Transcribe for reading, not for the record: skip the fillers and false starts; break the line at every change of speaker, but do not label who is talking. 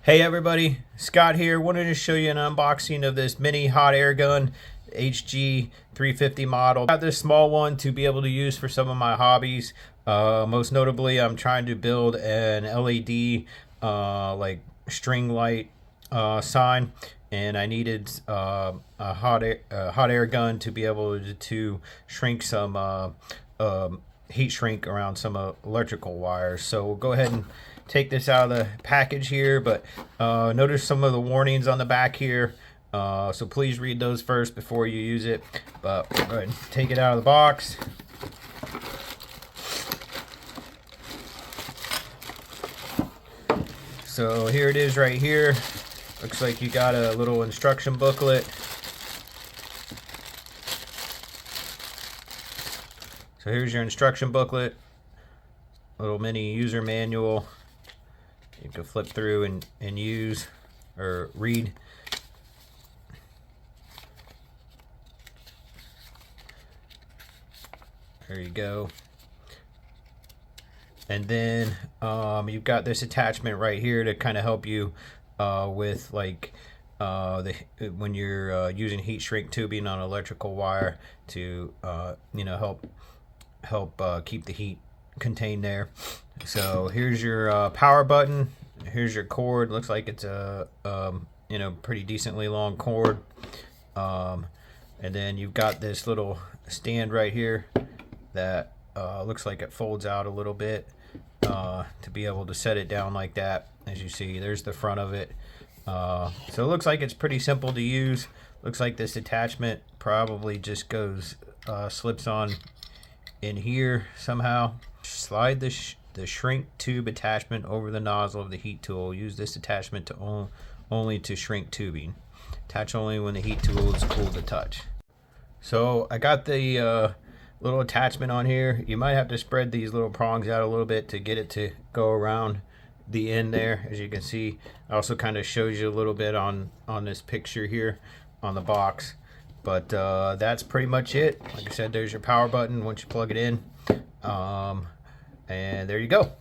Hey everybody, Scott here. Wanted to show you an unboxing of this mini hot air gun, HG 350 model. Got this small one to be able to use for some of my hobbies. Most notably, I'm trying to build an LED like string light sign, and I needed a hot air gun to be able to shrink some heat shrink around some electrical wires. So we'll go ahead and take this out of the package here, but notice some of the warnings on the back here, so please read those first before you use it. But we'll go ahead and take it out of the box. So here it is right here. Looks like you got a little instruction booklet. So here's your instruction booklet, little mini user manual. You can flip through and use or read. There you go. And then you've got this attachment right here to kind of help you with like when you're using heat shrink tubing on electrical wire to help keep the heat contained there. So here's your power button. Here's your cord. Looks like it's a pretty decently long cord. And then you've got this little stand right here that looks like it folds out a little bit to be able to set it down like that. As you see, there's the front of it. So it looks like it's pretty simple to use. Looks like this attachment probably just goes slips on in here somehow. Slide the shrink tube attachment over the nozzle of the heat tool. Use this attachment to only to shrink tubing. Attach only when the heat tool is cool to touch. So I got the little attachment on here. You might have to spread these little prongs out a little bit to get it to go around the end there. As you can see, it also kind of shows you a little bit on this picture here on the box. But that's pretty much it. Like I said, there's your power button once you plug it in. And there you go.